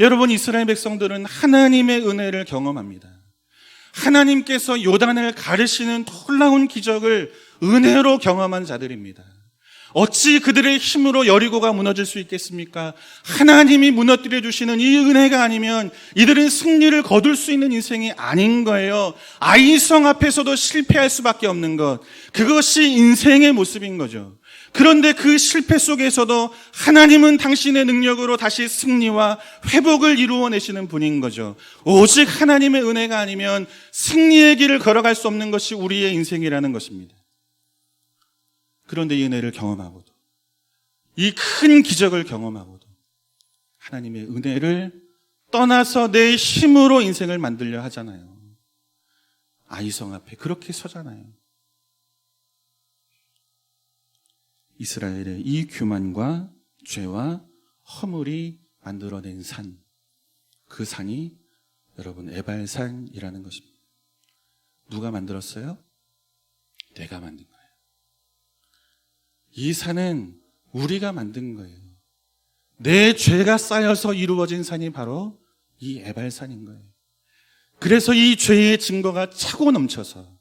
여러분, 이스라엘 백성들은 하나님의 은혜를 경험합니다. 하나님께서 요단을 가르시는 놀라운 기적을 은혜로 경험한 자들입니다. 어찌 그들의 힘으로 여리고가 무너질 수 있겠습니까? 하나님이 무너뜨려 주시는 이 은혜가 아니면 이들은 승리를 거둘 수 있는 인생이 아닌 거예요. 아이성 앞에서도 실패할 수밖에 없는 것, 그것이 인생의 모습인 거죠. 그런데 그 실패 속에서도 하나님은 당신의 능력으로 다시 승리와 회복을 이루어내시는 분인 거죠. 오직 하나님의 은혜가 아니면 승리의 길을 걸어갈 수 없는 것이 우리의 인생이라는 것입니다. 그런데 이 은혜를 경험하고도, 이 큰 기적을 경험하고도 하나님의 은혜를 떠나서 내 힘으로 인생을 만들려 하잖아요. 아이성 앞에 그렇게 서잖아요. 이스라엘의 이 교만과 죄와 허물이 만들어낸 산, 그 산이 여러분 에발산이라는 것입니다. 누가 만들었어요? 내가 만든 거예요. 이 산은 우리가 만든 거예요. 내 죄가 쌓여서 이루어진 산이 바로 이 에발산인 거예요. 그래서 이 죄의 증거가 차고 넘쳐서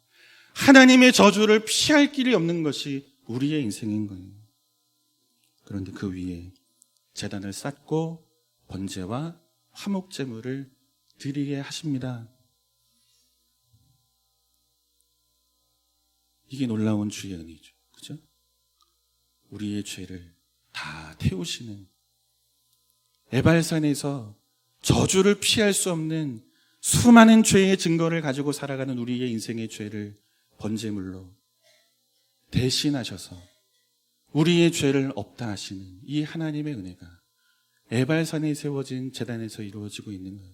하나님의 저주를 피할 길이 없는 것이 우리의 인생인 거예요. 그런데 그 위에 제단을 쌓고 번제와 화목제물을 드리게 하십니다. 이게 놀라운 주의 은혜죠. 그죠? 우리의 죄를 다 태우시는, 에발산에서 저주를 피할 수 없는 수많은 죄의 증거를 가지고 살아가는 우리의 인생의 죄를 번제물로 대신하셔서 우리의 죄를 없다 하시는 이 하나님의 은혜가 에발산에 세워진 제단에서 이루어지고 있는 거예요.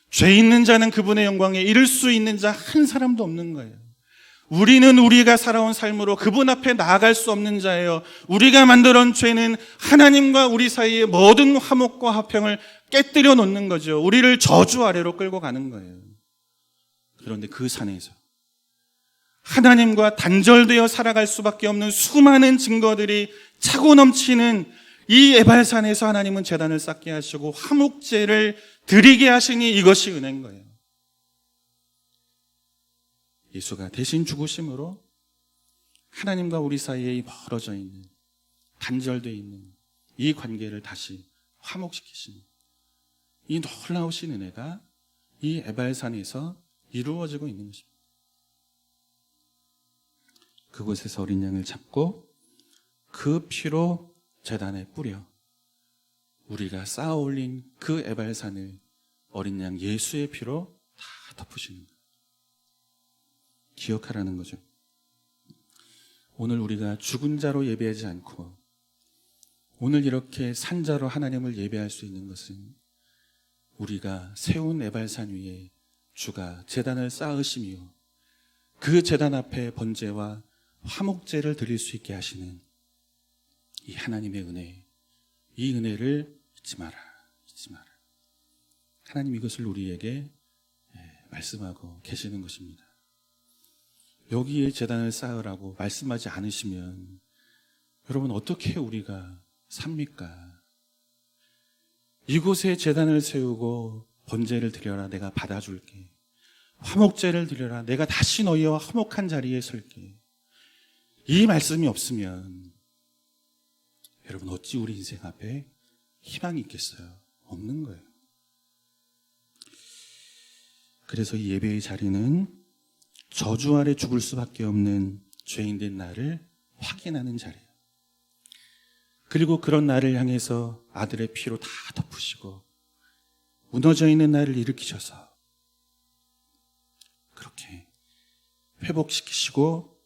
죄 있는 자는 그분의 영광에 이를 수 있는 자 한 사람도 없는 거예요. 우리는 우리가 살아온 삶으로 그분 앞에 나아갈 수 없는 자예요. 우리가 만들어온 죄는 하나님과 우리 사이의 모든 화목과 화평을 깨뜨려 놓는 거죠. 우리를 저주 아래로 끌고 가는 거예요. 그런데 그 산에서 하나님과 단절되어 살아갈 수밖에 없는 수많은 증거들이 차고 넘치는 이 에발산에서 하나님은 제단을 쌓게 하시고 화목제를 드리게 하시니 이것이 은혜인 거예요. 예수가 대신 죽으심으로 하나님과 우리 사이에 멀어져 있는, 단절되어 있는 이 관계를 다시 화목시키시는 이 놀라우신 은혜가 이 에발산에서 이루어지고 있는 것입니다. 그곳에서 어린 양을 잡고 그 피로 제단에 뿌려 우리가 쌓아 올린 그 에발산을 어린 양 예수의 피로 다 덮으시는 거예요. 기억하라는 거죠. 오늘 우리가 죽은 자로 예배하지 않고 오늘 이렇게 산자로 하나님을 예배할 수 있는 것은 우리가 세운 에발산 위에 주가 제단을 쌓으시며 그 제단 앞에 번제와 화목제를 드릴 수 있게 하시는 이 하나님의 은혜, 이 은혜를 잊지 마라, 잊지 마라. 하나님 이것을 우리에게 말씀하고 계시는 것입니다. 여기에 제단을 쌓으라고 말씀하지 않으시면 여러분 어떻게 우리가 삽니까? 이곳에 제단을 세우고 번제를 드려라, 내가 받아줄게. 화목제를 드려라, 내가 다시 너희와 화목한 자리에 설게. 이 말씀이 없으면 여러분 어찌 우리 인생 앞에 희망이 있겠어요? 없는 거예요. 그래서 이 예배의 자리는 저주 아래 죽을 수밖에 없는 죄인된 나를 확인하는 자리예요. 그리고 그런 나를 향해서 아들의 피로 다 덮으시고 무너져 있는 나를 일으키셔서 그렇게 회복시키시고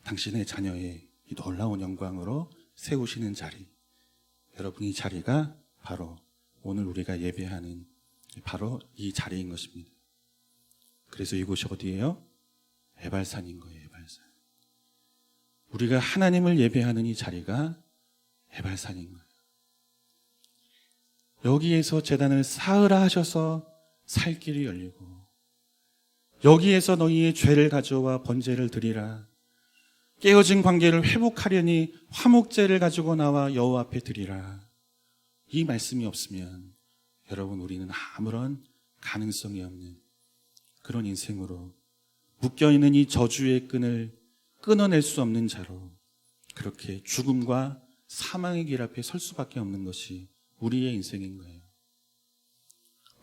당신의 자녀의 이 놀라운 영광으로 세우시는 자리, 여러분 이 자리가 바로 오늘 우리가 예배하는 바로 이 자리인 것입니다. 그래서 이곳이 어디예요? 에발산인 거예요. 에발산. 우리가 하나님을 예배하는 이 자리가 에발산인 거예요. 여기에서 제단을 쌓으라 하셔서 살 길이 열리고, 여기에서 너희의 죄를 가져와 번제를 드리라, 깨어진 관계를 회복하려니 화목제를 가지고 나와 여호와 앞에 드리라. 이 말씀이 없으면 여러분 우리는 아무런 가능성이 없는 그런 인생으로 묶여있는 이 저주의 끈을 끊어낼 수 없는 자로 그렇게 죽음과 사망의 길 앞에 설 수밖에 없는 것이 우리의 인생인 거예요.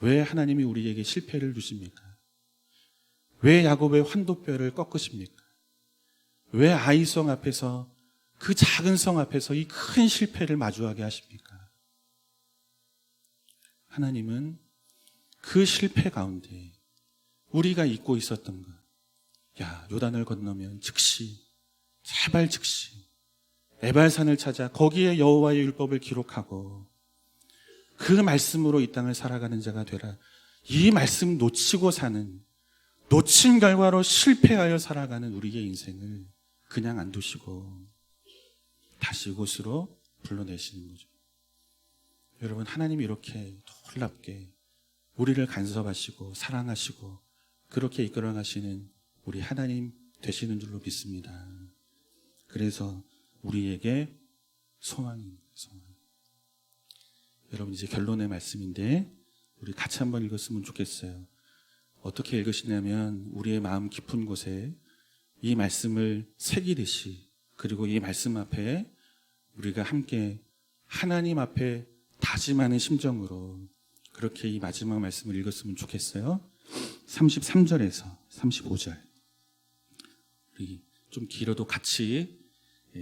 왜 하나님이 우리에게 실패를 주십니까? 왜 야곱의 환도뼈를 꺾으십니까? 왜 아이성 앞에서, 그 작은 성 앞에서 이 큰 실패를 마주하게 하십니까? 하나님은 그 실패 가운데 우리가 잊고 있었던 것, 야, 요단을 건너면 즉시, 제발 즉시 에발산을 찾아 거기에 여호와의 율법을 기록하고 그 말씀으로 이 땅을 살아가는 자가 되라. 이 말씀 놓치고 사는, 놓친 결과로 실패하여 살아가는 우리의 인생을 그냥 안 두시고 다시 이곳으로 불러내시는 거죠. 여러분, 하나님이 이렇게 놀랍게 우리를 간섭하시고 사랑하시고 그렇게 이끌어 가시는 우리 하나님 되시는 줄로 믿습니다. 그래서 우리에게 소망입니다. 소망. 여러분, 이제 결론의 말씀인데 우리 같이 한번 읽었으면 좋겠어요. 어떻게 읽으시냐면 우리의 마음 깊은 곳에 이 말씀을 새기듯이, 그리고 이 말씀 앞에 우리가 함께 하나님 앞에 다짐하는 심정으로 그렇게 이 마지막 말씀을 읽었으면 좋겠어요. 33절에서 35절 우리 좀 길어도 같이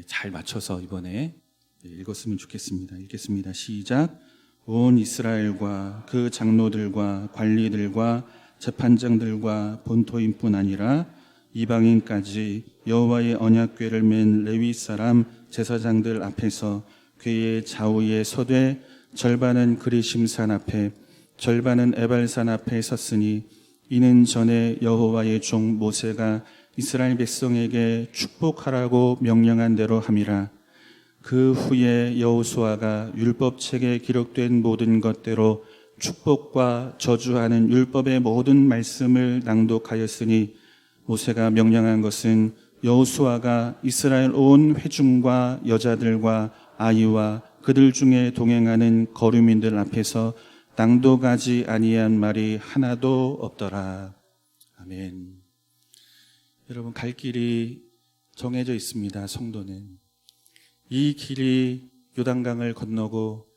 잘 맞춰서 이번에 읽었으면 좋겠습니다. 읽겠습니다. 시작. 온 이스라엘과 그 장로들과 관리들과 재판장들과 본토인뿐 아니라 이방인까지 여호와의 언약궤를 맨 레위 사람 제사장들 앞에서 궤의 좌우에 서되 절반은 그리심산 앞에 절반은 에발산 앞에 섰으니 이는 전에 여호와의 종 모세가 이스라엘 백성에게 축복하라고 명령한 대로 함이라. 그 후에 여호수아가 율법책에 기록된 모든 것대로 축복과 저주하는 율법의 모든 말씀을 낭독하였으니 모세가 명령한 것은 여호수아가 이스라엘 온 회중과 여자들과 아이와 그들 중에 동행하는 거류민들 앞에서 낭독하지 아니한 말이 하나도 없더라. 아멘. 여러분, 갈 길이 정해져 있습니다. 성도는 이 길이 요단강을 건너고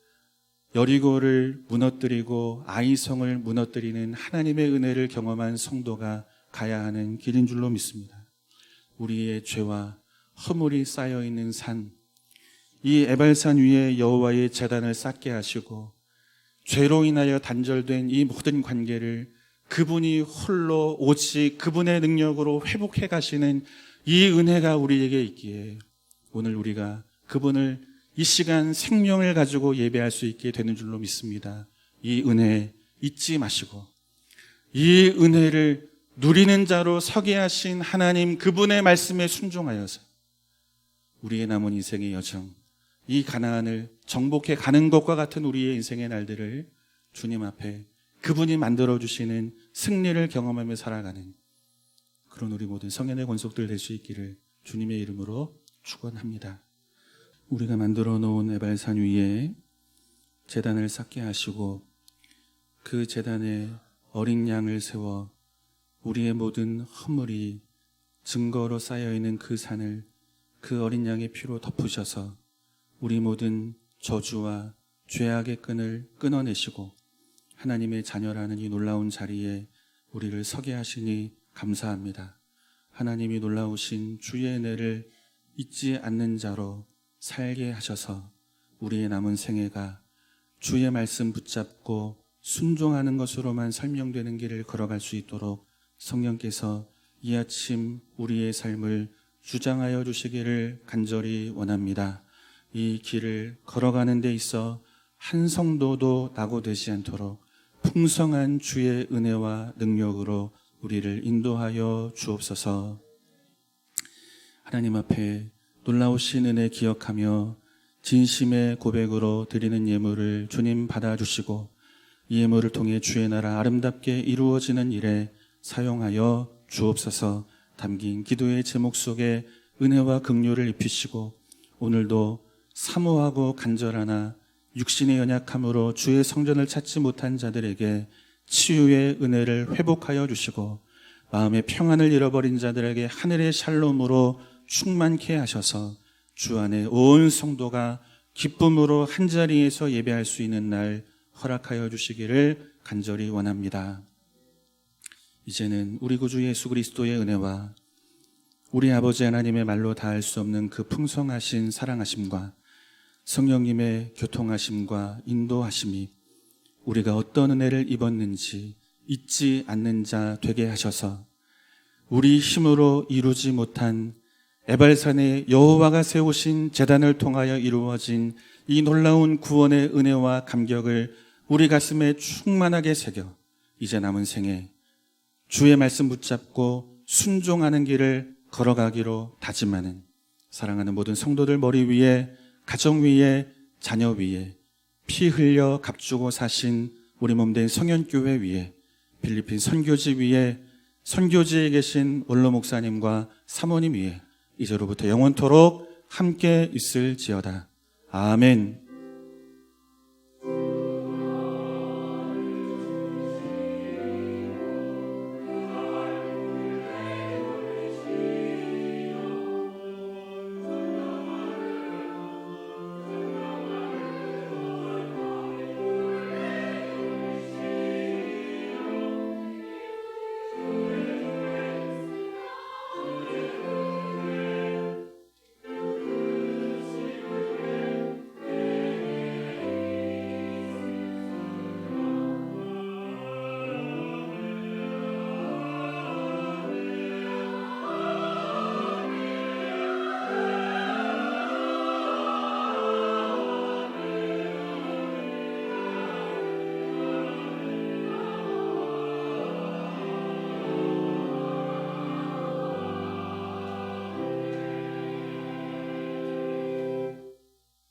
여리고를 무너뜨리고 아이성을 무너뜨리는 하나님의 은혜를 경험한 성도가 가야 하는 길인 줄로 믿습니다. 우리의 죄와 허물이 쌓여있는 산, 이 에발산 위에 여호와의 제단을 쌓게 하시고 죄로 인하여 단절된 이 모든 관계를 그분이 홀로 오직 그분의 능력으로 회복해 가시는 이 은혜가 우리에게 있기에 오늘 우리가 그분을 이 시간 생명을 가지고 예배할 수 있게 되는 줄로 믿습니다. 이 은혜 잊지 마시고 이 은혜를 누리는 자로 서게 하신 하나님 그분의 말씀에 순종하여서 우리의 남은 인생의 여정, 이 가나안을 정복해 가는 것과 같은 우리의 인생의 날들을 주님 앞에 그분이 만들어주시는 승리를 경험하며 살아가는 그런 우리 모든 성현의 권속들 될 수 있기를 주님의 이름으로 축원합니다. 우리가 만들어 놓은 에발산 위에 제단을 쌓게 하시고 그 제단에 어린 양을 세워 우리의 모든 허물이 증거로 쌓여있는 그 산을 그 어린 양의 피로 덮으셔서 우리 모든 저주와 죄악의 끈을 끊어내시고 하나님의 자녀라는 이 놀라운 자리에 우리를 서게 하시니 감사합니다. 하나님이 놀라우신 주의 은혜를 잊지 않는 자로 살게 하셔서 우리의 남은 생애가 주의 말씀 붙잡고 순종하는 것으로만 설명되는 길을 걸어갈 수 있도록 성령께서 이 아침 우리의 삶을 주장하여 주시기를 간절히 원합니다. 이 길을 걸어가는 데 있어 한 성도도 낙오되지 않도록 풍성한 주의 은혜와 능력으로 우리를 인도하여 주옵소서. 하나님 앞에 놀라우신 은혜 기억하며 진심의 고백으로 드리는 예물을 주님 받아주시고 이 예물을 통해 주의 나라 아름답게 이루어지는 일에 사용하여 주옵소서. 담긴 기도의 제목 속에 은혜와 긍휼을 입히시고 오늘도 사모하고 간절하나 육신의 연약함으로 주의 성전을 찾지 못한 자들에게 치유의 은혜를 회복하여 주시고 마음의 평안을 잃어버린 자들에게 하늘의 샬롬으로 충만케 하셔서 주 안에 온 성도가 기쁨으로 한자리에서 예배할 수 있는 날 허락하여 주시기를 간절히 원합니다. 이제는 우리 구주 예수 그리스도의 은혜와 우리 아버지 하나님의 말로 다할 수 없는 그 풍성하신 사랑하심과 성령님의 교통하심과 인도하심이 우리가 어떤 은혜를 입었는지 잊지 않는 자 되게 하셔서 우리 힘으로 이루지 못한 에발산에 여호와가 세우신 제단을 통하여 이루어진 이 놀라운 구원의 은혜와 감격을 우리 가슴에 충만하게 새겨 이제 남은 생에 주의 말씀 붙잡고 순종하는 길을 걸어가기로 다짐하는 사랑하는 모든 성도들 머리 위에 가정 위에 자녀 위에 피 흘려 값주고 사신 우리 몸된 성현교회 위에 필리핀 선교지 위에 선교지에 계신 원로 목사님과 사모님 위에 이제로부터 영원토록 함께 있을지어다. 아멘.